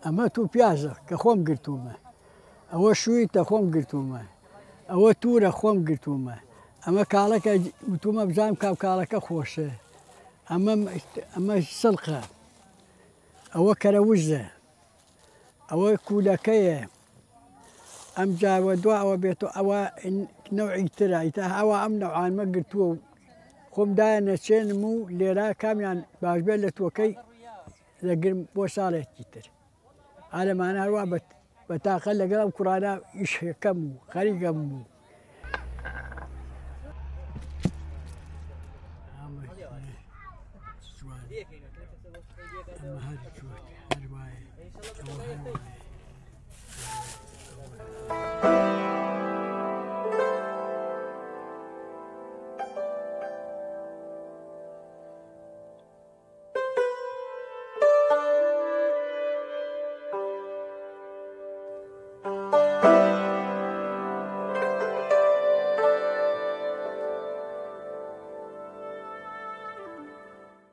ئەمە تو پیازە کە خۆم گرتومە، ئەوە شوویتە خۆم گرتومە، ئەوە تورە خۆم گرتومە، ئەمە کاڵەکە وتومە بزانام کاو کاڵەکە خۆشە، ئەمە سڵقە، ئەوە کەرەوزە، ئەوە کوولەکەیە، ئەم جاوە دو ئەوە بێتەوە ئەوە نەوعی ترە ئیتا ئەوە ئەم نەوعانمە گرتووە و خۆم دایە نەچێنم و لێرە کامیان باش بێت لە تۆکەی دەگرم بۆ ساڵێکی تر. ئالەمانە هەروە بە تاقە لەگەڵ ئەم کوڕانە ئیشەکەم و خەریکەم بوو.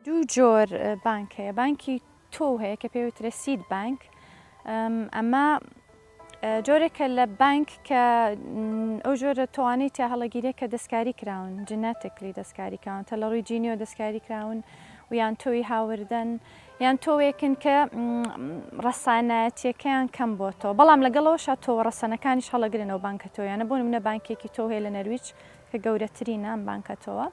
دوو جۆر بانک هەیە، بانکی تۆ هەیە کە پێوترە سید بانک، ئەمە جۆرێکە لە بانک کە ئەو جۆرە تۆوانەی تیا هەڵەگیرێ کە دەستکاری کراون، جنەتێکلی دەستکاری کراون، تە لە ڕووی جینیۆ دەستکاری کراون و یان تۆی هاوردن یان تۆوێکن کە ڕەسانەتیەکەیان کەم بۆ تۆ، بەڵام لەگەڵەوەشە تۆ ڕەسەنەکانیش هەڵەگرنەوە بانکە تۆیانە بۆ نمونە بانکێکی تۆ هەیە لە نەرویج کە گەورەترینە ئەم بانکە تۆوە.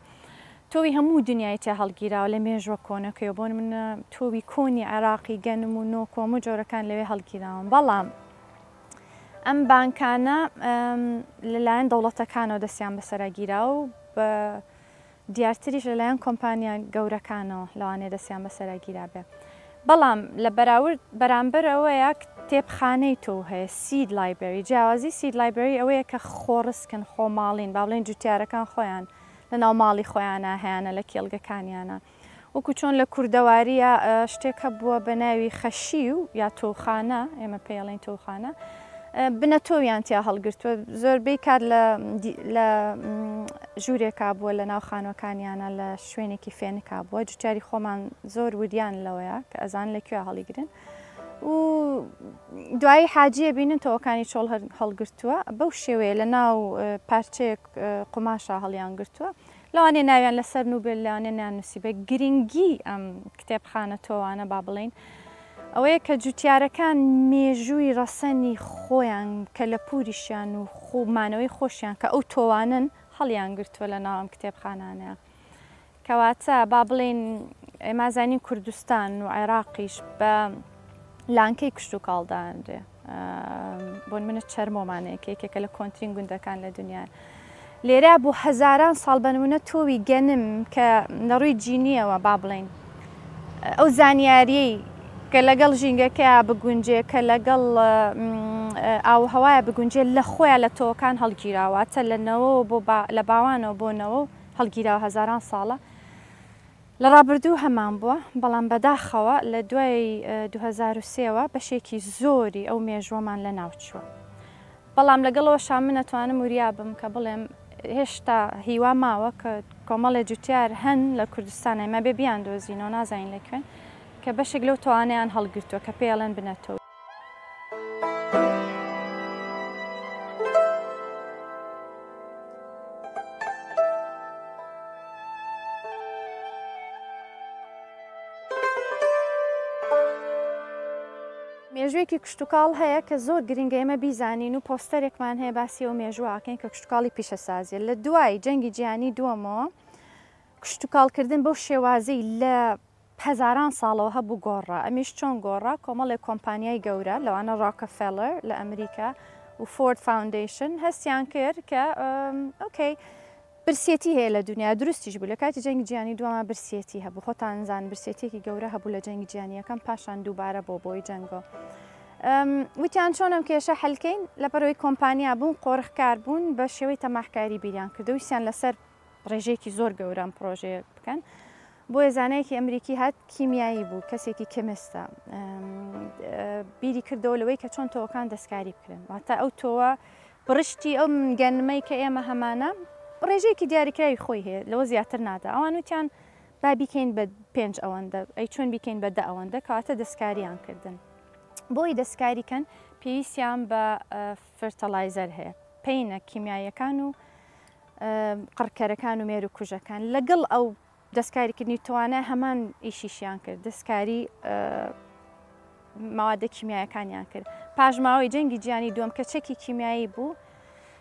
تۆوی هەموو دنیای تیا هەڵگیراوە لە مێژوە کۆنەکەیەوە بۆ منە تۆوی کۆنی عێراقی گەنم و نۆ کۆم و جۆرەکان لەوێ هەڵگیراون، بەڵام ئەم بانکانە لەلایەن دەوڵەتەکانەوە دەستیان بەسەراگیرا و بە دیارتریش لەلایەن کۆمپانیا گەورەکانەوە لەوانێ دەستیان بەسەراگیرا بێ، بەڵام لە بەرامبەر ئەوەیە کتێبخانەی تۆ هەیە سید لایبرری، جیاوازی سید لایبرری ئەوەیە کە خۆڕسکن خۆماڵین با بڵێن جوتیارەکان خۆیان لە ناو ماڵی خۆیانە هەیەە لە کێڵگەکانیانە، وەکو چۆن لە کوردەواریە شتێکە بووە بە ناوی خەشی و یا تۆخانە، ئێمە پێڵین تۆخانە، بنە تۆویان تیا هەڵگرتووە، زۆربەی کات لە ژوورێکا بووە لە ناو خانوەکانیانە لە شوێنێکی فێنکا بووە، جوتیاری خۆمان زۆر وریان لەوەیە کە ئەزان لەکوێ هەڵیگرن و دوایی حاجیە بینن تۆوەکانی چۆڵ هەڵگرتووە بەو شێوەیە لە ناو پارچەیەک قوماشە هەڵیان گرتووە، لەوانێ ناویان لەسەر نوبێت لەوانێ نانووسی بە گرنگی ئەم کتێبخانە تۆوانە با بڵین ئەوەیە کە جوتیارەکان مێژووی ڕەسەنی خۆیان کە لە پوریشیان و خومانەوەی خۆشیان کە ئەو تۆوانن هەڵیان گرتووە لە ناوم کتێبخانانەیە، کەواتە با بڵین ئێمازانین کوردستان و عێراقیش بە لانکەی کشت و کاڵداندێ، بۆ منە چەرمۆمانەیەک یەکێکە لە کۆنترین گوندەکان لە دنیا، لێرە بۆ هەزاران ساڵ بەنمونە تۆوی گەنم کە لەڕووی جینیەوە با بڵین ئەو زانیاریەی کە لەگەڵ ژینگەکەیە بگونجێ کە لەگەڵ ئاوهەوایە بگونجێ لە خۆیان لە تۆکان هەڵگیراواتە لەنەوە لە باوانەوە بۆنەوە هەڵگیراوە هەزاران ساڵە لە ڕابردوو هەمان بووە، بەڵام بەداخەوە لە دوای 2023ەوە بەشێکی زۆری ئەو مێژوەمان لە ناوچووە، بەڵام لەگەڵەوە شامن نەتوانم وریا بم کە بڵێم هێشتا هیوا ماوە کە کۆمەڵێ جوتیار هەن لە کوردستان ئێمە بێ بیان دۆزینەوە نازانین لەکوێن کە بەشێک لەو توانیان هەڵگرتووە کە پێڵێن بنەتەوە. مێژوویەکی کشتتوکاڵ هەیە کە زۆر گرنگە ئێمە بیزانین و پۆستەرێکمان هەیە باسی ئەو مێژوواکەین کە کشتتوکاڵی پیشەسازیە، لە دوای جەنگی جیهانی دووەمەوە کشتتوکاڵکردن بەو شێوازەی لە هەزاران ساڵەوە هەبوو گۆڕا، ئەمیش چۆن گۆڕا کۆمەڵێک کۆمپانیای گەورە لەوانە ڕۆکەفێلەر لە ئەمریکا و فۆرد فاوندیشن هەستیان کرد کە ئۆکەی برسێتی هەیە لە دنیا دروستیش بوو لە کاتی جەنگی جیهانی دووەمە برسێتی هەبوو، خۆتان نزان برسێتێکی گەورە هەبوو لە جەنگی جیهانیەکەم پاشان دووبارە بۆی جەنگەوە، وتیان چۆنم کێشە هەلکەین لەبەرەوەی کۆمپانیا بوون قۆڕخکار بوون بە شێوەی تەماحکاری بیریان کردە ویسیان لەسەر ڕێژەیەکی زۆر گەورەم پرۆژەیە بکەن، بۆ ێزانەیەکی ئەمریکی هات کیمیایی بوو کەسێکی کەمستە بیری کردەوە لەوەی کە چۆن تۆوەکان دەستکاری بکرن، واتە ئەو تۆوە بڕشتی ئەم گەنمەی کە ئێمە هەمانە ڕێژەیەکی دیاریکراوی خۆی هەیە لەوە زیاتر نادا، ئەوان وتیان با بیکەین بە 5 ئەوەندە ئەی چۆن بیکەین بە 10 ئەوەندە کەواتە دەستکاریان کردن، بۆی دەستکاریکەن پێویستیان بە فرتەلایزەر هەیە پەینە کیمیاییەکان و قڕکەرەکان و مێر و کوژەکان لەگەڵ ئەو دەستکاریکردنی توانە هەمان ئیشیشیان کرد دەستکاری ماوادە کیمیایەکانیان کرد پاژماوەی جەنگی جیهانی دووەم کە چەکی کیمیایی بوو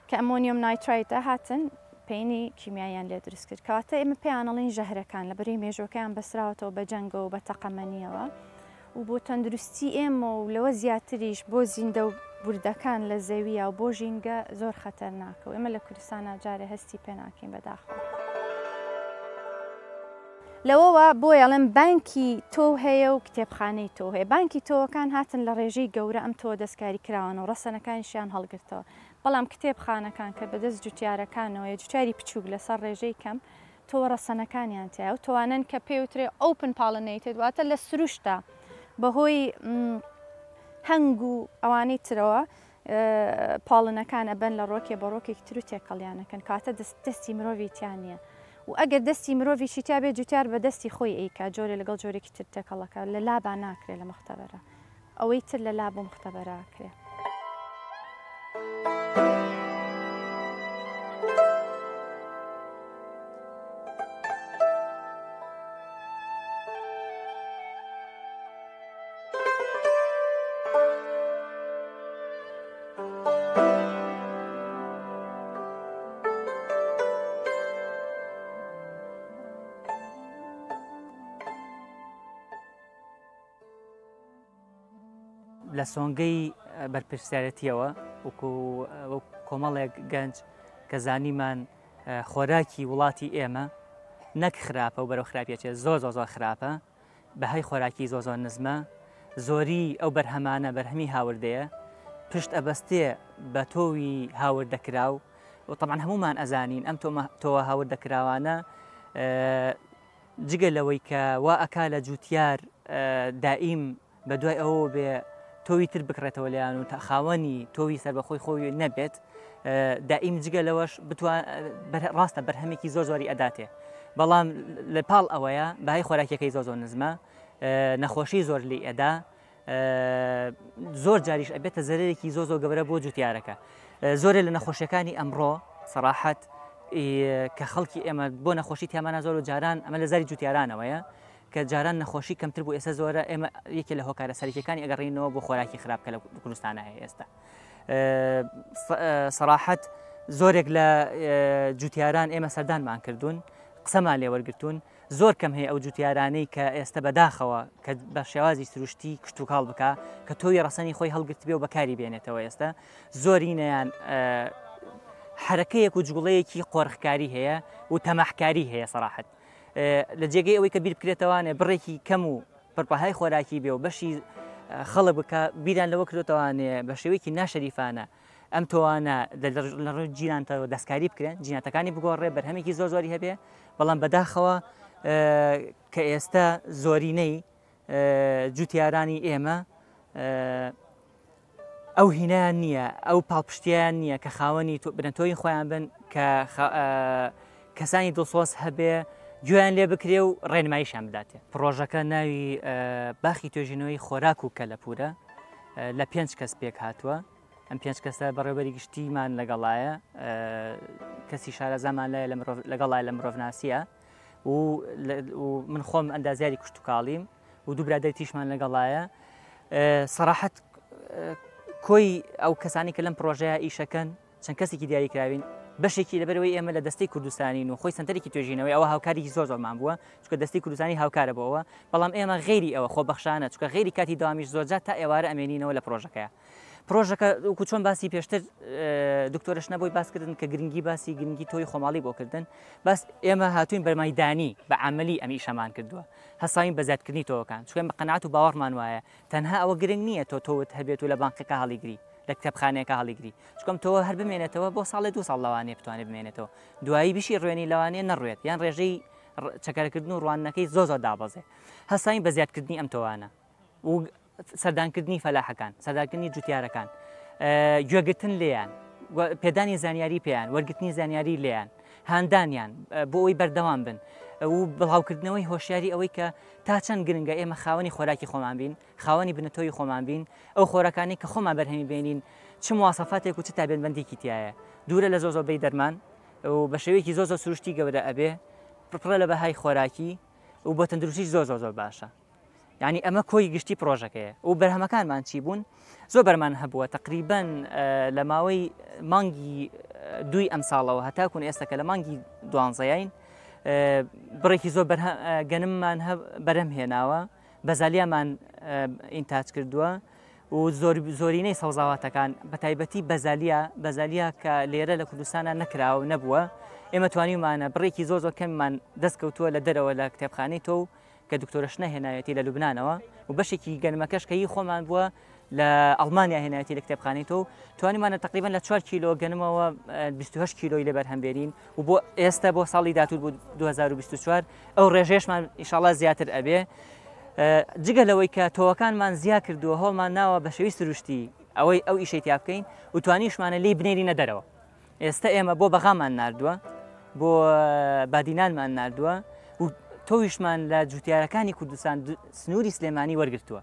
کە ئەمۆنیۆم نایترایتە هاتن پێینی کیمیاییان لێ دروست کرد کەواتە ئێمە پێیانەڵین ژەهرەکان لە بەری مێژوەکەیان بەسراوەتەوە بە جەنگەوە بە تەقەمەنیەوە و بۆ تەندروستی ئێمە و لەوە زیاتریش بۆ زیندە و بوردەکان لە زەویە و بۆ ژینگە زۆر خەتەرناکە و ئێمە لە کوردستانە جارێ هەستی پێ ناکەین بەداخەوە لەوەوە بۆ یاڵێن بانکی تۆ هەیە و کتێبخانەی تۆ هەیە بانکی تۆەکان هاتن لە ڕێژەی گەورە ئەم تۆ دەستکاری کراوەن و ڕەسەنەکانیشیان هەڵگرتەوە بەڵام کتێبخانەکان کە بەدەست جوتیارەکانەوە جوتیاری بچووک لەسەر ڕێژەی کەم تۆ ڕەسەنەکانیان تایە و توانن کە پێوترێ ئۆپن پاڵنیتد واتە لە سروشتا بەهۆی هەنگ و ئەوانەی ترەوە پاڵنەکان ئەبەن لە ڕۆکێ بە ڕۆکێکی تر و تێکەڵیانەکەن کاتە دەستی مرۆڤی تیان نییە و ئەگەر دەستی مرۆڤیشی تا بێ جوتیار بە دەستی خۆی ئەیکا جۆرێ لەگەڵ جۆرێکی تر تێکەڵەکە لە لابا ناکرێت لە مختەبەرە ئەوەی تر لە لاب و مختەبەراکرێ لە سۆنگەی بەرپرسیارەتیەوە وەکو کۆمەڵێک گەنج کە زانیمان خۆراکی وڵاتی ئێمە نەک خراپە و بەرەو خراپیەکێت زۆر خراپە بەهای خۆراکی زۆ نزمە زۆری ئەو بەرهەمانە بەرهەمی هاوردەیە پشت ئەبەستێ بە تۆوی هاوردەکراو و طبعاً هەمومان ئەزانین ئەم تۆوە هاوردەکراوانە جگە لەوەی کە وا ئەکا لە جوتیار دائیم بە دوای ئەوە بێ تۆوی تر بکرێتەوە لایەن و خاوەنی تۆوی سەربەخۆی خۆی نەبێت دائیم جگە لەوەش ڕاستە بەرهەمێکی زۆری ئەداتێ بەڵام لە پاڵ ئەوەیە بەهای خۆراکیەکەی زۆر نزمە نەخۆشی زۆر لی ئەدا زۆر جاریش ئەبێتە زەرێکی زۆر گەورە بۆ جوتیارەکە زۆرێ لە نەخۆشیەکانی ئەمڕۆ سەراحەت کە خەڵکی ئێمە بۆ نەخۆشی تیامانە زۆر و جاران ئەمە لە زاری جوتیارانەوەیە کە جاران نەخۆشی کەمتر بوو ئێستا زۆرە ئێمە یەکێ لە هۆکارە سەرکیەکانی ئەگەڕینەوە بۆ خۆراکی خراپکە لە کوردستانە هەیە ئێستا سەراحەت زۆرێک لە جوتیاران ئێمە سەردانمان کردوون قسەمان لێ وەرگرتوون زۆر کەم هەیە ئەو جوتیارانەی کە ئێستا بەداخەوە کە بە شێوازی سروشتی کشت و کاڵ بکە کە تۆی ڕەسەنی خۆی هەڵگرت بێ و بەکاری بێنێتەوە ئێستا زۆرینەیان حرەکەیەک و جوڵەیەکی قۆرخکاری هەیە و تەمەحکاری هەیە سەراحەت لە جێگەی ئەوەی کە بیر بکرێتەوانێ بڕێکی کەم و پڕپەهای خۆراکی بێ و بەشی خەڵک بکە بیران لەوە کردوتەوانێ بە شێوەیەکی ناشەریفانە ئەم تۆوانە لە ڕووی جیرانتەوە دەستکاری بکرێن جیناتەکانی بگۆڕێ بەرهەمێکی زۆری هەبێ بەڵام بەداخەوە کە ئێستا زۆرینەی جوتیارانی ئێمە ئەو هینیان نییە ئەو پاڵپشتیان نییە کە خاوەنی بنەتۆی خۆیان بن کە کەسانی دڵسۆز هەبێ گوێیان لێ بکرێ و ڕێنماییشان بداتێ پرۆژەکە ناوی باخی توێژینەوەی خۆراک و کەلەپورە لە 5 کەس پێک هاتووە ئەم 5 کەسە بەڕێوەبەری گشتیمان لەگەڵایە کەسی شارەزامان لەگەڵای لە مرۆڤناسیە و من خۆم ئەندازیاری کشت و کاڵیم و دوو برادەری تیشمان لەگەڵایە سەراحەت کۆی ئەو کەسانی کە لەم پرۆژەیە ئیشەکەن چەند کەسێکی دیاریکراوین بەشێکی لەبەرەوەی ئێمە لە دەستەی کوردستانین و خۆی سنتەرێکی توێژینەوەی ئەوە هاوکارێکی زۆرمان بووە چونکە دەستی کوردستانی هاوکارە بۆەوە بەڵام ئێمە غێری ئەوە خۆبەخشانە چونکە غێری کاتی داوامیش زۆرجات تا ئێوارە ئەمێنینەوە لە پرۆژەکەیە پرۆژەکە وەکو چۆن باسی پێشتر دکتۆرش نەبووی باسکردن کە گرنگی باسی گرنگی تۆی خۆماڵی بۆکردن باس ئێمە هاتوین بەرمایدانی بە عملی ئەمی ئیشەمان کردووە هەساین بە زیادکردنی تۆوەکان چکە بە قەناعەت و باوەڕمان وایە تەنها ئەوە گرنگ نییە تۆت هەبێت و لە بانقەکە هەڵیگری لە کتێبخانەیەەکە هەڵیگری چکەم تۆ هەر بمێنێتەوە بۆ ساڵی 2 ساڵ لەوانێ بتوانێت بمێنێتەوە دوایی بشی ڕوێنی لەوانێ نەڕوێت یان ڕێژەی چەکارەکردن و ڕوانەکەی زۆر دابەزێ هەساین بە زیادکردنی ئەم تۆوانە و سەردانکردنی فەلاحەکان سەردانکردنی جوتیارەکان گوێگرتن لێیان پێدانی زانیاری پێیان وەرگرتنی زانیاری لێیان هاندانیان بۆ ئەوی بەردەوام بن و بڵاوکردنەوەی هۆشیاری ئەوەی کە تا چەند گرنگە ئێمە خاوەنی خۆراکی خۆمان بین خاوەنی بنەتۆی خۆمان بین ئەو خۆراکانی کە خۆمان بەرهەمی بێنین چ مواصفاتێک و چ تابێتبەندێکی تایە دوورە لە زۆزۆبەی دەرمان و بە شێوەیەکی زۆ سروشتی گەورە ئەبێ پڕە لە بەهای خۆراکی و بۆ تەندروستی زۆر باشە یعنی ئەمە کۆی گشتی پرۆژەکەیە و بەرهەمەکانمان چی بوون زۆر بەرمان هەبووە تقریبەن لە ماوەی مانگی دوی ئەم ساڵەوە هەتاکوون ئێستا کە لە مانگی دوانزەیین بڕێکی زۆر گەنممان بەرەم هێناوە بەزالیامان ئینتاج کردووە و زۆرینەی سەوزاواتەکان بە تایبەتی بەزالیا کە لێرە لە کوردستانە نەکراوە نەبووە ئێمە توانیمانە بڕێکی زۆر کەممان دەستکەوتووە لە دەرەوە لە کتێبخانەی تۆ کە دکتۆرەش نەهێنایەتی لە لوبنانەوە و بەشێکی گەنمەکەش کە هی خۆمان بووە لە ئەڵمانیا هێنایەتی لە کتێبخانەی تۆ توانیمانە تقریبان لە 4 کیلۆ گەنمەوە 28 کیلۆی لەبەر هەمبێرین و بۆ ئێستا بۆ ساڵی داهاتوو بوو 2024 ئەو ڕێژێشمان ئینشاڵڵا زیاتر ئەبێ جگە لەوەی کە تۆوەکانمان زیا کردووە هەڵمان ناوە بە شێوی سروشتی ئەوەی ئەو ئیشەی تیا بکەین و توانیشمانە لی بنێرینە دەرەوە ئێستا ئێمە بۆ بەغامان ناردووە بۆ بادینانمان ناردووە و تۆویشمان لە جوتیارەکانی کوردستان سنووری سلێمانی وەرگرتووە.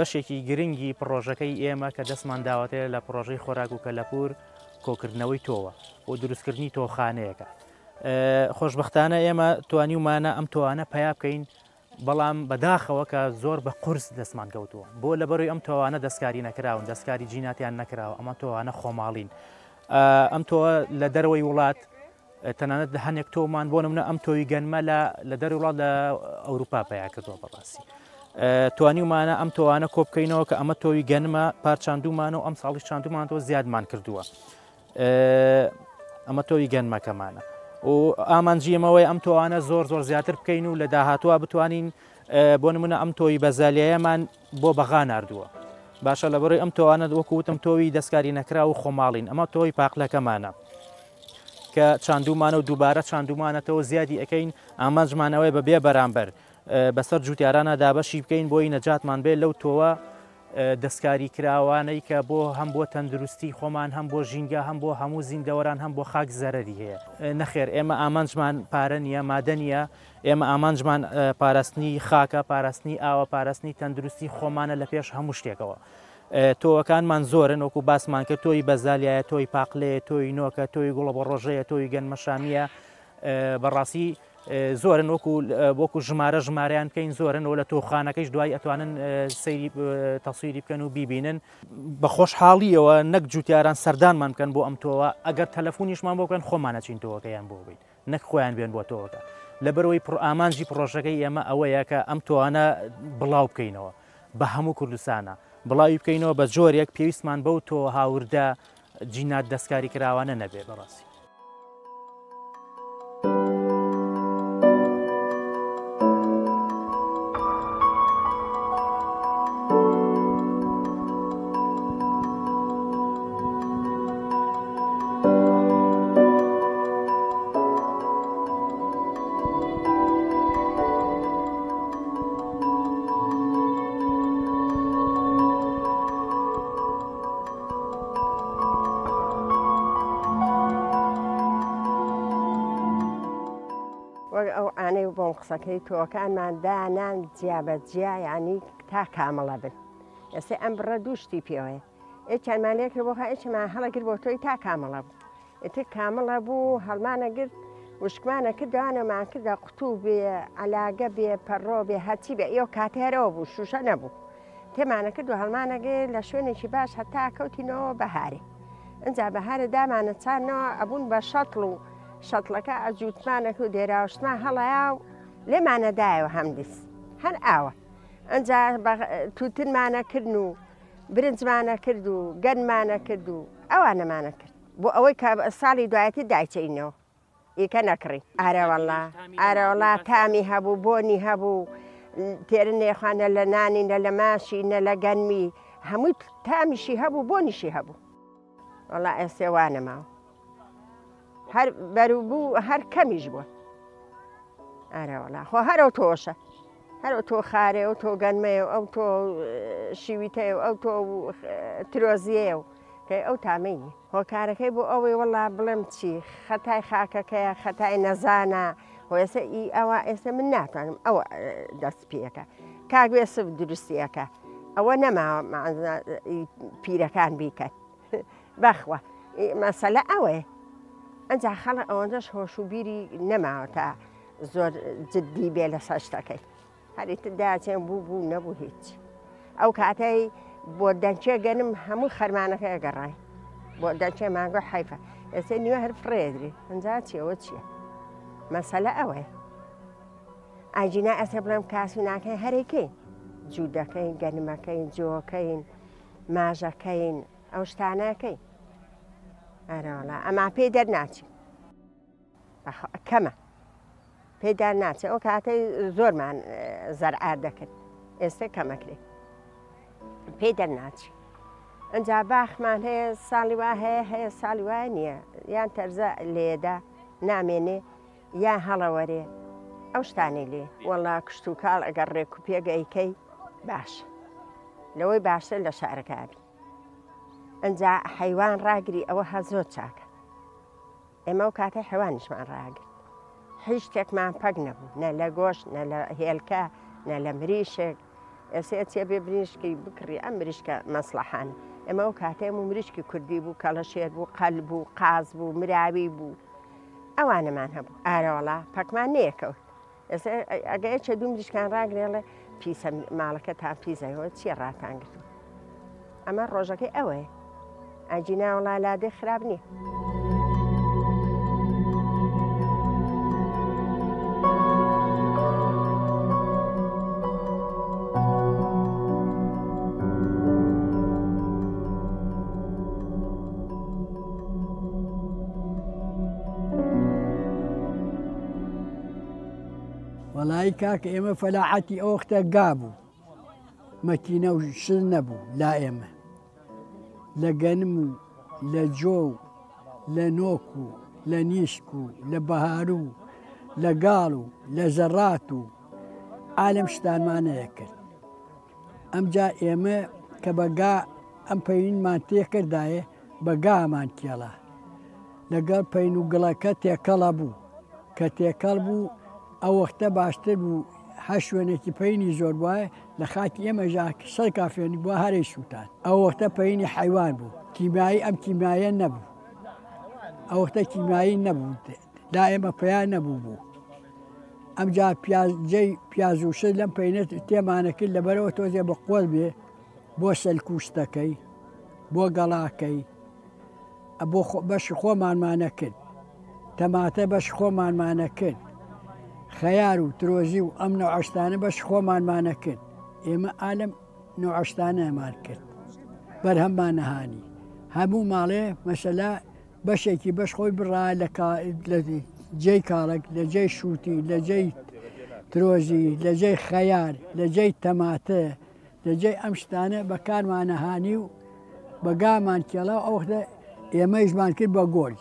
بەشێکی گرنگی پرۆژەکەی ئێمە کە دەستمان داوەتەیە لە پرۆژەی خۆراک و کەلەپور کۆکردنەوەی تۆوە بۆ دروستکردنی تۆخانەیەەکە. خۆشببختانە ئێمە توانیمانە ئەم تۆوانە پیا بکەین بەڵام بەداخەوە کە زۆر بە قورس دەستمان کەوتووە بۆ لەبەروی ئەم تۆوانە دەستکاری نەکراون دەستکاری جیناتیان نەکراوە ئەمە تۆوانە خۆماڵین. ئەم تۆوە لە دەرەوەی وڵات تەنانەت هەنێک تۆمان بۆ نمونە ئەم تۆی گەنمە لە دەر وڵات لە ئەوروپا پیا کردووە بەڕاستی. توانیمانە ئەم تۆوانە کۆ بکەینەوە کە ئەمە تۆی گەنمە پارچاندومان و ئەم ساڵی چاندومانەوە زیادمان کردووە ئەمە تۆی گەنمەکەمانە و ئامانجیەمەوەی ئەم تۆوانە زۆر زیاتر بکەین و لە داهاتوە بتوانین بۆ نمونە ئەم تۆی بەزالیەیەمان بۆ بەغا ناردووە باشە لەبەڕی ئەم تۆوانە وەکوتم تۆوی دەستکاری نەکرا و خۆماڵین ئەمە تۆی پاقلەکەمانە کە چاندومانە و دووبارە چاندومانەتەوە زیادی ئەەکەین ئامانجمانەوەی بەبێ بەرامبەر بەسەر جوتیارانە دابەشی بکەین بۆی نەجاتمان بێت لەو تۆوە دەستکاری کراوانەی کە بۆ هەم بۆ تەندروستی خۆمان هەم بۆ ژینگە هەم بۆ هەموو زیندەوەران هەم بۆ خاک زەرەری هەیە نەخێر ئێمە ئامانجمان پارە نییە مادە نییە ئێمە ئامانجمان پاراستنی خاکە پاراستنی ئاوە پاراستنی تەندروستی خۆمانە لە پێش هەموو شتێکەوە تۆوەکانمان زۆرن وەکو باسمان کرد تۆی بەزالیایە تۆی پاقلەیە تۆی نۆکە تۆی گوڵە بە ڕۆژەیە تۆی گەنمەشامیە بەڕاستی زۆرن وەکو ژمارەیان بکەین زۆرن و لە تۆخانەکەیش دوای ئەتوانن سەیری تەسویری بکەن و بیبینن بە خۆشحاڵیەوە نەک جوتیاران سەردانمان بکەن بۆ ئەم تۆوە ئەگەر تەلەفۆنیشمان بۆ بکەن خۆمانەچین تۆوەکەیان بۆ بین نەک خۆیان بێن بۆ تۆوەکە لەبەرەوەی ئامانجی پرۆژەکەی ئێمە ئەوەیە کە ئەم تۆوانە بڵاو بکەینەوە بە هەموو کوردستانە بڵاوی بکەینەوە بە جۆرێک پێویستمان بەو تۆ هاوردە جینات دەستکاری کراوانە نەبێ بەڕاستی. ئەو ئانەی بۆم قسەکەی تۆکانمان دانان جیابەجیا ینی تا کامەڵە بن ئێستا ئەم بڕە دووشتی پێوەیە ئێچانمان لێ کرد بۆ ئێچمان هەڵەگرت بۆ تۆی تا کامەڵە بوو ئێتر کامەڵە بوو هەڵمانە گرت وشکمانە کردوانەمان کردە قوتوو بێ عەلاگە بێ پەڕۆ بێ هەچی بێ ئێوە کاتێرەوە بوو شوشە نەبوو تێمانە کرد و هەڵمانەگەر لە شوێنێکی باش هەتا کەوتینەوە بەهارێ ئەجا بەهارە دامانە چارنەوە ئەبوون بە شەتڵ و شەتڵەکە ئەجووتمانەکە و دێراوشتمان هەڵەیا و لێمانەدایەوە هەمدیس هەر ئاوە ئەجا تووتنمانە کردن و برنجمانە کرد و گەنمانە کرد و ئەوانەمانە کرد بۆ ئەوەی ساڵی دوایەتی دایچینەوە ئیکە نەکڕی ئارەوەڵا تامی هەبوو بۆنی هەبوو تێرە نێخوانە لە نانی نە لە ماشی نە لە گەنمی هەمووی تامیشی هەبوو بۆنیشی هەبوو وەڵا ئێسێوانە ماوە هەر بەروبوو هەر کەمیش بووە ئارەوەڵا خۆ هەرەو تۆشە هەرەوە تۆ خارێ و تۆ گەنمەیە و ئەو تۆ شیویتەیە و ئەو تۆ ترۆزیەیە و کە ئەو تامەینی هۆکارەکەی بۆ ئەوەی وەڵا بڵێم چی خەتای خاکەکەیە خەتای نەزانە هۆێستا ئی ئەوە ئێستا من ناتوانم ئەوە دەست پێەکە کاگوێسف دروستیەکە ئەوە نەماوە پیرەکان بیکەن بەخوە مەسەلە ئەوەیە ئەنجا خەڵک ئەوەندەش هۆش و بیری نەماوە تا زۆر جددی بێ لە سەشتەکەی هەریتر داچێن بوو نەبوو هیچ ئەو کاتەی بۆ دەنچێ گەنم هەموو خەرمانەکە ئەگەڕای بۆ دەنچێ مانگۆ حیفە ئێستا نیوە هەر فڕێدری ئەنجا چیەوە چییە مەسەلە ئەوەیە ئاجینا ئەسێ بڵێم کاسی ناکەین هەرێکەین جوودەکەین گەنمەکەین جۆکەین ماژەکەین ئەو شتانەکەین ئەرەوەڵا ئەما پێی دەرناچی کەمە پێی دەرناچێت ئەو کاتەی زۆرمان زەرعات دەکرد ئێستا کەمەکرێ پێی دەرناچی ئەنجا باخمان هەیە ساڵی وا هەیە ساڵی وایە نییە یان تەرزە لێدا نامێنێ یان هەڵەوەرێ ئەو شتانی لێ وەڵا کشت و کاڵ ئەگەر ڕێک و پێگەیکەی باش لەوەی باشتر لە شارەکەبی ئەنجا حەیوان ڕاگری ئەوە هە زۆر چاکە ئێمە و کاتەی حەیوانیشمان ڕاگرت هیچ شتێکمان پەک نەبوو نە لە گۆشت نە لە هێلکە نە لە مریشێک ئێستا چێ بێ بریشکی بکڕی ئەم مریشکە مەسلەحانە ئێمە و کاتێم و مریشکی کوردی بوو کەڵەشێر بوو قەل بوو قاز بوو مراوی بوو ئەوانەمان هەبوو ئارەوەڵا پەکمان نەیەکەوت ئێستا ئەگەر چە دوو مریشکان ڕاگرێڵێ پیسە ماڵەکە تا پیزەوە چیە ڕاتانگرتو ئەمە ڕۆژەکەی ئەوەیە ئەجینا وڵا لادێ خراپ نییە وەڵی کاکە ئێمە فەلاحەتی ئەو وەختە گابوو مەکینە و شر نەبوو لا ئێمە لە گەنم و لە جۆ و لە نۆک و لە نیشک و لە بەهار و لە گاڵ و لە زەڕات و عالەم شتانمانەیە کرد ئەمجا ئێمە کە بەگا ئەم پەیوینمان تێکردایە بەگامان کێڵا لەگەڵ پەین و گڵەکە تێکەڵە بوو کە تێکەڵ بوو ئەو وەختە باشتر بوو هە شوێنێکی پەینی زۆر وایە لە خاکی ئێمە سەر کافێنی بووە هەرێ سووتان ئەو وەختە پەینی حیوان بوو کیمایی ئەم کیمایە نەبوو ئەو وەختە کیمایی نەبوو لا ئێمە پەیان نەبوو بوو ئەمجا جێی پیاز و شت لەم پەینێت تێمانەکرد لەبەرەوە تۆزێ بە قۆڵ بێ بۆ سەلکوشتەکەی بۆ گەڵاکەی بۆ بەشی خۆمانمانە کرد تەماتە بەش خۆمانمانە کرد خەیار و ترۆزی و ئەم نەوعشتانە بەش خۆمانمانە کرد ئێمە ئالەم نەوعشتانەمان کرد بەرهەممان نەهانی هەموو ماڵێ مەسەلا بەشێکی بەش خۆی بڕا لە جێی کاڵک لە جێی شووتی لە جێی ترۆزی لە جێی خەیار لە جێی تەماتە لە جێی ئەم شتانە بەکارمانەهانی و بەگامان کێڵا ئەوختە ئێمەیشمان کرد بە گۆل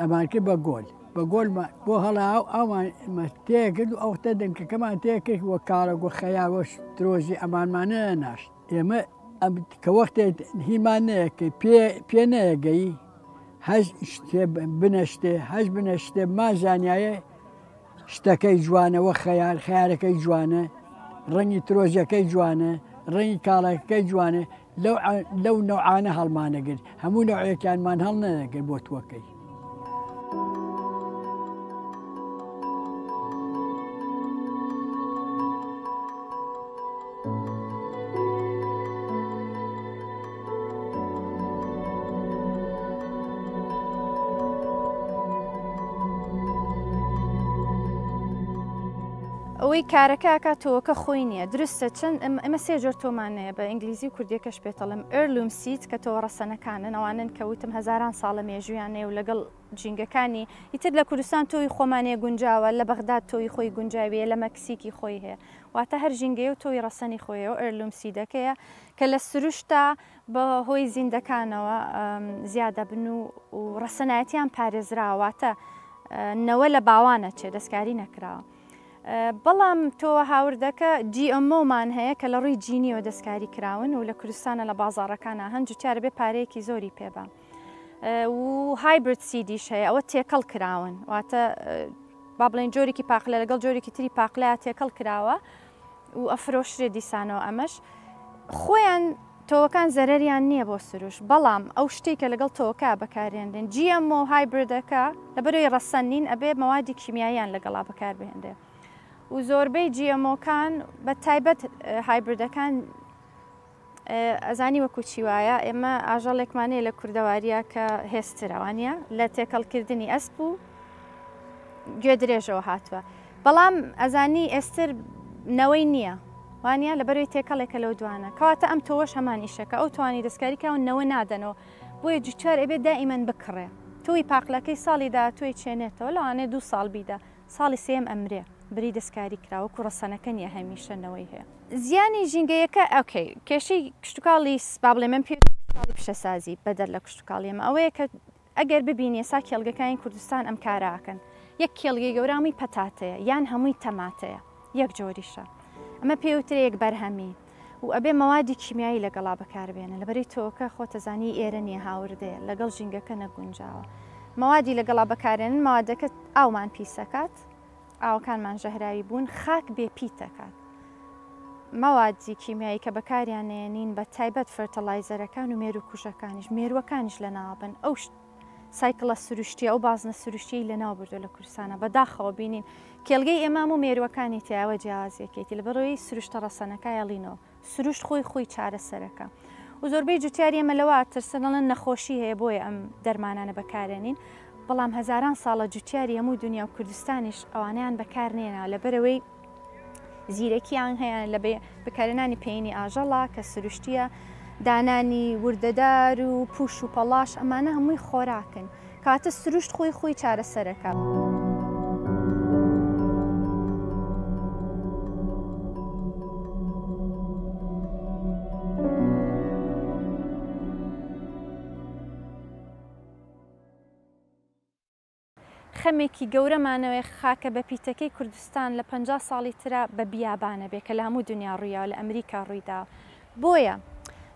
ئەمان کرد بە گۆل بە گۆل بۆ هەڵاو ئەومان تێکرد و ئەوختە دەنکەکەمان تێکرد وە کاڵک و خەیاوە ترۆزی ئەمانمانە ناشت ئێمە کە وەختێ هیمان نەیەکەی پێ نەیەگەی هەز شتێ بنەشتێ هەز بنەشتێ مازانایە شتەکەی جوانەوە خەیارەکەی جوانە ڕەنگی ترۆزیەکەی جوانە ڕەنگی کاڵەکەی جوانە لەو نەوعانە هەڵمانەگرت هەموو نەوعەکانمان هەڵ نەنەگرت بۆ تووەکەی ئەو ئەوەی کارەکە تۆکە خۆی نییە درستە چەند ئەمە سێ جۆر تۆمانەیە بە ئینگلیزی و کوردیەکەش پێتەڵم ئەرلوم سیت کە تۆ ڕەسەنەکانن ئەوانن کەوتم هەزاران ساڵە مێژویانێ و لەگەڵ جینگەکانی ئیتر لە کوردستان تۆی خۆمانەیە گونجاوە لە بەغداد تۆی خۆی گونجاویە لە مەکسیکی خۆی هەیە واتە هەر ژینگەیە و تۆی ڕەسەنی خۆیەوە ئەرلوم سیدەکەیە کە لە سروشتا بە هۆی زیندەکانەوە زیادە بن و ڕەسەنایەتیان پارێزراواتە نەوە لە باوانە چێ دەستکاری نەکراوە. بەڵام تۆ هاوردەکە GMOمان هەیە کە لە ڕووی جینیەوە دەستکاری کراون و لە کوردستانە لە بازاڕەکانە هەندوو چارە بێ پارەیەکی زۆری پێبە و هایبرد سیدیش هەیە ئەوە تێکەڵ کراون واتە با بڵێن جۆرێکی پاقلە لەگەڵ جۆرێکی تری پاقلەیە تێکەڵ کراوە و ئەفرۆشرێ دیسانەوە ئەمەش خۆیان تۆوەکان زەرەریان نییە بۆ سروش بەڵام ئەو شتێکە لەگەڵ تۆکە بەکارێندن GMO هایبردەکە لەبەرەوەی ڕەسەن نین ئەبێ مەوادی کیمیاییان لەگەڵا بەکاربهێنرێ و زۆربەی GMOکان بە تایبەت هایبردەکان ئەزانی وەکو چی وایە ئێمە ئاژەڵێکمانەیە لە کوردەواریە کە هێسترەوانە لە تێکەڵکردنی ئەسپ و گوێ درێژەوە هاتووە بەڵام ئەزانی ئێستر نەوەی نییە وانە لەبەرەوەی تێکەڵێکە لەو دوانە کەواتە ئەم تۆوەش هەمان ئیشەکە ئەو توانی دەستکاریکەون نەوە نادەنەوە بۆیە جوچار ئەبێت دائیمەن بکڕێ تۆی پاقلەکەی ساڵی داهاتوی چێنێتەوە لەوانێ 2 ساڵ بیدا ساڵی سێم ئەمرێ بری دەستکاری کراوە و ڕەسەنەکە نیە هەمیشەنەوەی هەیە زیانی ژینگەیەکە ئەوکەی کێشەی کشتتوکاڵی با بڵێ من پێڵی پیشەسازی بەدەر لە کشتتوکاڵیمە ئەوەیە کە ئەگەر ببینێ سا کێڵگەکانی کوردستان ئەم کاراکەن یەک کێڵگەی گەورامی پەتاتەیە یان هەمووی تەماتەیە یەک جۆریشە ئەمە پێوترە یەک بەرهەمی و ئەبێ مەوادی کیمیایی لەگەڵا بەکاربێنە لەبەری تۆکە خۆتەزانی ئێرە نیە هاوردەیە لەگەڵ ژینگەکە نەگونجاوە مەوادی لەگەڵا بەکارێنن مەوادەکە ئاومان پیسەکات ئاوەکانمان ژەهراوی بوون خاک بێپیتەکات مەوادی کیمیایی کە بەکاریانێنین بە تایبەت فەرتەلایزەرەکان و مێرو کوشەکانیش مێرووەکانیش لە ناوبن ئەو سایکڵە سروشتی ئەو بازنە سروشتی لە ناو بردو لە کوردستانە بەداخەوە بینین کێڵگەی ئێمام و مێرووەکانی تیاوە جیازیەکەیتی لە بەڕۆی سروشتە ڕەسەنەکە یاڵینەوە سروشت خۆی چارەسەرەکە و زۆربەی جوتیاری ئەمە لەوە ترسنەڵەن نەخۆشی هەیە بۆیە ئەم دەرمانانە بەکارێنین بەڵام هەزاران ساڵە جوتیاری هەموو دنیا و کوردستانیش ئەوانیان بەکارنێنە لەبەرەوەی زیرەکییان هەیە لە بەکارێنانی پێینی ئاژەڵا کە سروشتیە دانانی وردەدار و پوش و پەڵاش ئەمانە هەمووی خۆراکن کاتە سروشت خۆی چارەسەرەکە. خەمێکی گەورەمانەوەی خاکە بە پیتەکەی کوردستان لە 50 ساڵی ترە بە بیابانە بێ کە لە هەموو دنیا ڕوویاوە لە ئەمریکا ڕوویدا بۆیە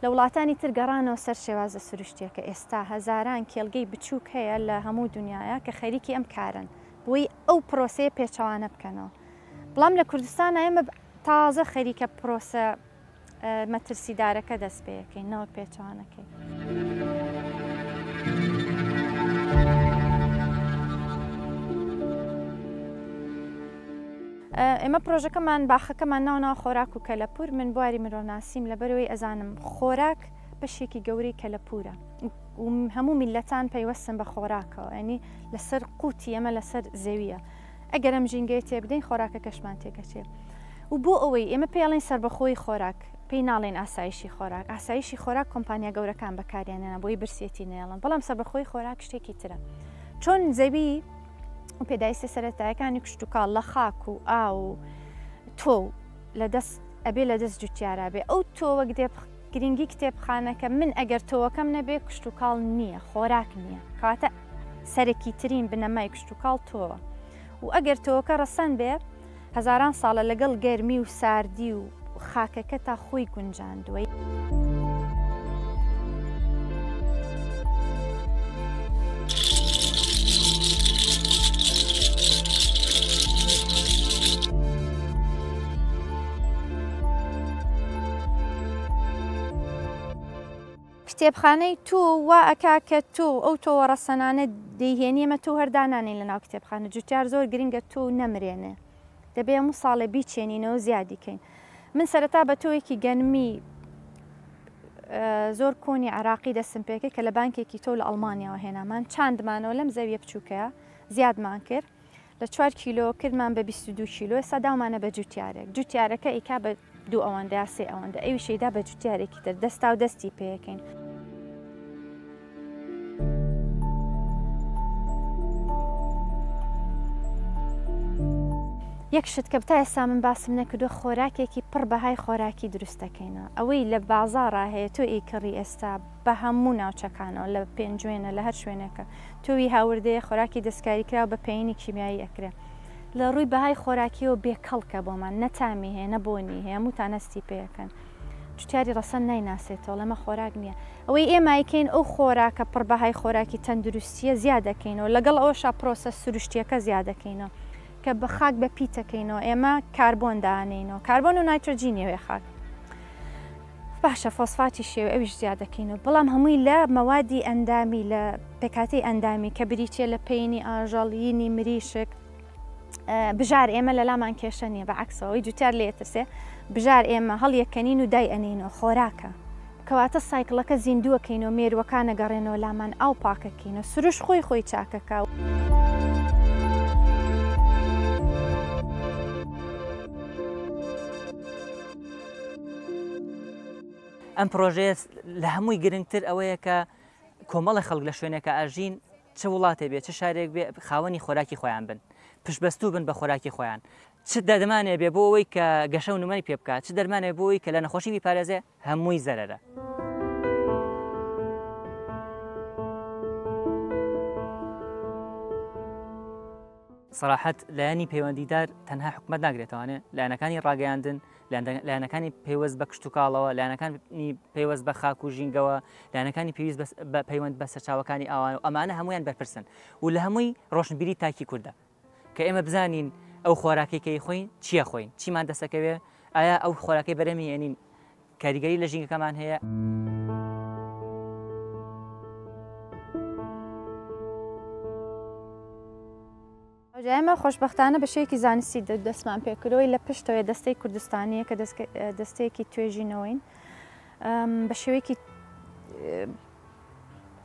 لە وڵاتانی تر گەڕانەوە سەر شێوازە سروشتیەکە ئێستا هەزاران کێڵگەی بچووک هەیە لە هەموو دنیاە کە خەریکی ئەم کارن بۆی ئەو پرۆسەیە پێچەوانە بکەنەوە بەڵام لە کوردستان ئێمە تازە خەریکە پرۆسە مەترسیدارەکە دەست پێەکەین نەوە پێچەوانەکەی. ئێمە پرۆژەکەمان باخەکەمان ناوناو خۆراک و کەلەپور من بواری مرۆڤناسیم لەبەرەوەی ئەزانم خۆراک بەشێکی گەورەی کەلەپورە و هەموو میلەتان پەیوەستن بە خۆراکەوە ینی لەسەر قوتی ئەمە لەسەر زەویە ئەگەر ئەم ژینگەی تێبدەین خۆراکە کەشمان تێکەچێ و بۆ ئەوەی ئێمە پێڵێن سربەخۆی خۆراک پێی ناڵێن ئاسایشی خۆراک ئاسایشی خۆراک کۆمپانیا گەورەکان بەکارێنێنە بۆی برسێتی نێڵن بەڵام سربەخۆی خۆراک شتێکی ترە چۆن زەوی و پێداویستە سەرەتایەکانی کشتتوکاڵ لە خاک و ئاو و تۆ لەدەست ئەبێ لە دەست جوتیارا بێ ئەو تۆوە گرنگی کتێبخانەکە من ئەگەر تۆوەکەم نەبێ کشتتوکاڵ نییە خۆراک نییە کاتە سەرەکی ترین بنەمای کشتتوکاڵ تۆوە و ئەگەر تۆوەکە ڕەسەن بێ هەزاران ساڵە لەگەڵ گەرمی و ساردی و خاکەکە تا خۆی گونجاندووە. کتێبخانەی تۆ وا ئەکا کە تۆ ئەو تۆوە ڕەسەنانە دەیهێنیەمە تۆ هەردانانێن لە ناو کتێبخانە جوتیار زۆر گرنگە تۆ نەمرێنێ دەبێ هەموو ساڵێ بیچێنینەوە زیادیکەین من سەرەتا بە تۆیەکی گەنمی زۆر کۆنی عراقی دەستم پێکە کە لە بانکێکی تۆ لە ئەڵمانیاوە هێنامان چاندمانەوە لەم زەویە بچووکەیە زیادمان کرد لە 4 کیلۆ کردمان بە 22 کیلۆ ئێستا داومانە بە جوتیارێک جوتیارەکە ئیکا بە 2 ئەوەندە یا 3 ئەوەندە ئەوی شەیدا بە جوتیارێکی تر دەستا و دەستی پێەکەین. یەک شت کە تا ئێستا من باسم نەکردو خۆراکێکی پڕ بەهای خۆراکی دروستەکەینە ئەوەی لە بازاڕا هەیە تۆ ئیکڕی ئێستا بە هەموو ناوچەکانەوە لە پێنجوێنە لە هەر شوێنەکە تۆوی هاوردەیە خۆراکی دەستکاری کرا بە پێینی کیمیایی ئەکرێ لە ڕووی بەهای خۆراکیەوە بێکەڵکە بۆمان نەتامی هەیە نەبوونی هەیە هەمووتانەستی پێەکەن جوتیاری ڕەسەن نایناسێتەوە لەمە خۆراک نییە ئەوەی ئێمایکەین ئەو خۆراکە پڕ بەهای خۆراکی تەندروستیە زیادەکەینەوە لەگەڵ ئەوەشا پرۆسە سروشتیەکە زیادەکەینەوە کە بە خاک بە پیتەکەینەوە ئێمە کاربۆن دانینەوە کاربۆن و نایترۆجینەوەی خاک باشە فۆسفاتی شێوە ئەویش زیادەکەینەوە بەڵام هەمووی لە مەوادی ئەندامی لە پێکاتی ئەندامی کە بریتێ لە پێینی ئاژەڵینی مریشک بژار ئێمە لە لامان کێشە نییە بە عکسەوەی جوتیار لێترسێ بژار ئێمە هەڵیەکەنین و دای ئەنینەوە خۆراکە کەواتە سایکڵەکە زیندووەکەینەوە مێرووەکانە گەڕێنەوە لامان ئاو پاکەکەینە سروش خۆی خۆی چاکەکە ئەم پرۆژەیە لە هەمووی گرنگتر ئەوەیە کە کۆمەڵی خەڵک لە شوێنێکە ئاژین چه وڵاتێ بێ چه شارێک بێ خاوەنی خۆراکی خۆیان بن پشبەستوو بن بە خۆراکی خۆیان چ دەرمانێ بێ بۆ ئەوەی کە گەشە و نومەی پێ بکات چ دەرمانێ بۆی کە لە نەخۆشی بیپارێزێ هەمووی زەرەرە. سەراحەت لایەنی پەیوەندیدار تەنها حکومەت ناگرێتەوانێ لایەنەکانی ڕاگەیاندن لایەنەکانی پەیوەست بە کشت و کاڵەوە لایەنەکانی پەیوەست بە خاک و ژینگەوە لایەنەکانی پێویست بە پەیوەند بە سەرچاوەکانی ئاوان و ئەمانە هەمویان بەرپرسن و لە هەمووی ڕۆشنبیری تاکی کووردە کە ئێمە بزانین ئەو خۆراکێکی خۆین چییە خۆین چیمان دەسەکەوێ ئایا ئەو خۆراکەی بەرەمی هێنین کاریگەری لە ژینگەکەمان هەیە. ئێمە خۆشبەختانە بە شێوەیەکی زانستی دەستمان پێکردەوەی لە پشتەوەی دەستەی کوردستانیە کە دەستەیەکی توێژینەوەین بە شێوەیەکی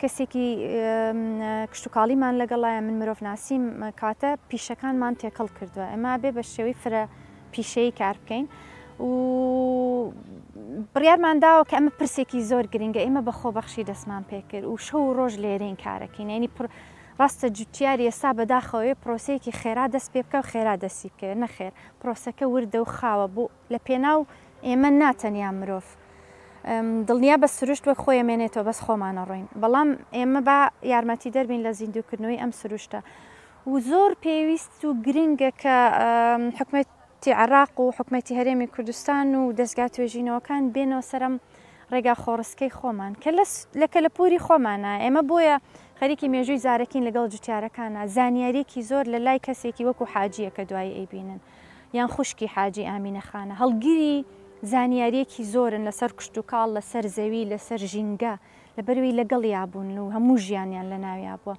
کەسێکی کشتتوکاڵیمان لەگەڵایە من مرۆڤ ناسیم کاتە پیشەکانمان تێکەڵ کردووە ئەمە بێ بە شێوەی فرە پیشەی کار بکەین و بڕیارمان داوە کە ئەمە پرسێکی زۆر گرنگە ئێمە بە خۆبەخشی دەستمان پێکرد و شەو و ڕۆژ لێرەین کارەکەین ینی ڕاستە جوتیاری ئێستا بەداخەوەی پرۆسەیەکی خێرا دەست پێ بکە و خێرا دەستی بکە نەخێر پرۆسەکە وردە و خاوە بوو لە پێناو ئێمە ناتەنیا مرۆڤ دڵنیا بە سروشت وەک خۆی ئەمێنێتەوە بەس خۆمانە ڕۆین بەڵام ئێمە با یارمەتی دەربین لە زیندووکردنەوەی ئەم سروشتە و زۆر پێویست و گرنگە کە حکومەتی عێراق و حکومەتی هەرێمی کوردستان و دەستگا توێژینەوەکان بێنەوە سەرم ڕێگا خۆڕسکەی خۆمان کە لە کەلەپوری خۆمانە ئێمە بۆیە خەریکی مێژووی زارەکین لەگەڵ جوتیارەکانە زانیاریەکی زۆر لە لای کەسێکی وەکو حاجیە کە دوای ئەیبینن یان خوشکی حاجی ئامینەخانە هەڵگیری زانیاریەکی زۆرن لەسەر کشت و کاڵ لەسەر زەوی لەسەر ژینگە لەبەروی لەگەڵ یابوون و هەموو ژیانیان لە ناویا بووە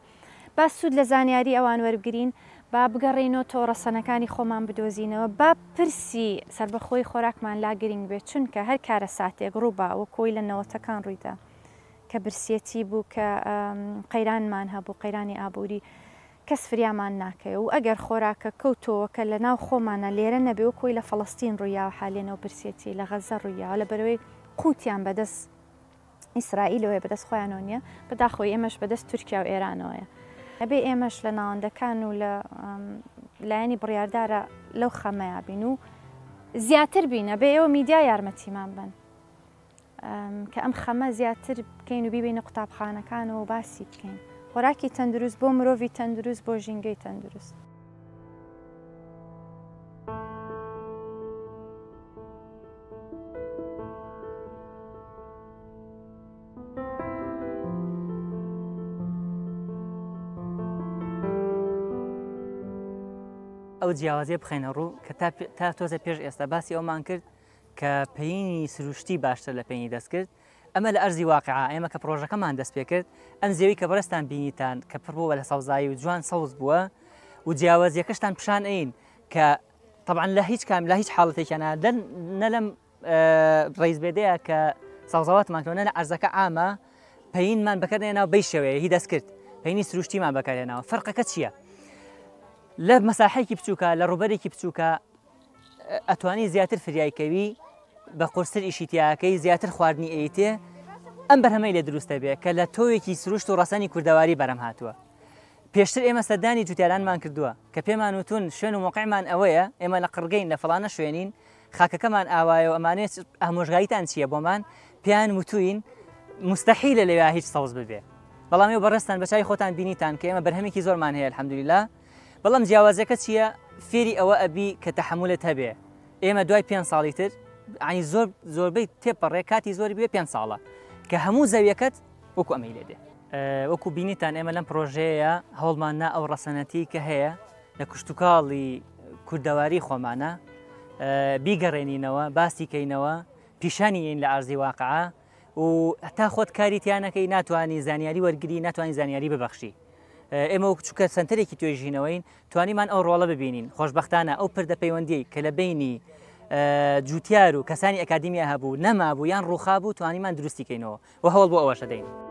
با سوود لە زانیاری ئەوان وەربگرین با بگەڕێنەوە تۆڕەسەنەکانی خۆمان بدۆزینەوە با پرسی سربەخۆی خۆراکمان لا گرنگ بێت چونکە هەر کارە ساتێک ڕووباوە کۆی لە نەوەتەکان ڕوویدا کە برسێتی بوو کە قەیرانمان هەبوو قەیرانی ئابووری کەس فریامان ناکەی و ئەگەر خۆراکە کەوتەوە کە لە ناو خۆمانە لێرە نەبێ و کۆی لە فەڵەستین ڕوویاوە حالێنەوە برسێتی لە غەزە ڕوویاوە لە بەرەوەی قوتیان بەدەست ئیسرائیلەوەی بەدەست خۆیانەوە نییە بەداخۆی ئێمەش بەدەست تورکیا و ئێرانەوەیە ئەبێ ئێمەش لە ناوەندەکان و لە لایەنی بڕیاردارە لەو خەمەیە بین و زیاتر بینە بێ ئێوە میدیا یارمەتیمان بن کە ئەم خەمە زیاتر بکەین و بیبینە قوتابخانەکانەوە باسی بکەین خۆراکی تەندروست بۆ مرۆڤی تەندروست بۆ ژینگەی تەندروست. ئەو جیاوازیە بخەینە ڕوو کە تا تۆزە پێش ئێستا باسی ئەومان کرد کە پەیینی سروشتی باشتر لە پێینی دەست کرد ئەمە لە ئەرزی واقعا ئێمە کە پرۆژەکەمان دەست پێ کرد ئەم زێوی کە بەرزتان بینیتان کە پڕ بووە لە سەوزایی و جوان سەوز بووە و جیاوازیەکەشتان پیشان ئەین کە طبعا لە هیچ کام لە هیچ حاڵەتێکیانە نە لەم ڕێزبێدەیە کە سەوزەواتمان کەونە لە ئەرزەکە ئامە پەیینمان بەکاردێناوە بەی شێوەیە هی دەست کرد پەیینی سروشتیمان بەکارهێناوە فەرقەکە چییە؟ لە مەساحەیەکی بچووکە لە ڕوبەرێکی بچووکە ئەتوانی زیاتر فریایکەوی بە قورسر ئیشیتیاکەی زیاتر خواردنی ئەیتێ ئەم بەرهەمەی لێ دروستە بێ کە لە تۆیەکی سروشت و ڕاستانی کوردەواری بەرەم هاتووە. پێشتر ئێمە سەردانی جوتیارانمان کردووە کە پێمان وتون شوێن و موقعمان ئەوەیە ئێمە لە قڕگەین لە فڵانە شوێنین خاکەکەمان ئاوایە و ئەمانێت ئامۆژگاریتان چییە بۆمان پێیان وتوین مستەحیلە لەوێ هیچ سەوز ببێ. بەڵام ئێوە بەڕێستان بەچای خۆتان بینیتان کە ئێمە بەرهەمێکی زۆرمان هەیە الحەمدولیلا. بەڵام جیاوازەکە چییە؟ فێری ئەوە ئەبی کە تەحملت هەبێ. ئێمە دوای 5 ساڵی تر عنی زۆربەی تێپەڕێ کاتی زۆری بێ 5 ساڵە کە هەموو زەویەکەت وەکو ئەمەی لێ دێ. وەکو بینیتان ئێمە لەم پرۆژەیە هەوڵماننا ئەو ڕەسەنەتی کە هەیە لە کشتتوکاڵی کوردەواری خۆمانە بیگەڕێنینەوە باسی کەینەوە پیشانیین لە ئارزی واقعە و هەتا خۆت کاریتیانەکەی ناتوانانی زانیاری وەرگری ناتوانانی زانیاری ببەخشی. ئێمە چووکە سنتەرێکی توێژینەوەین توانیمان ئەو ڕۆڵە ببینین. خۆشببختانە ئەو پردە پەیوەندی کە لە بینی جوتیار و کەسانی ئەکادیمیا هەبوو نەمابوو یان ڕووخابوو توانیمان دروستیکەینەوە و هەوڵ بۆ ئەوەشە دەین.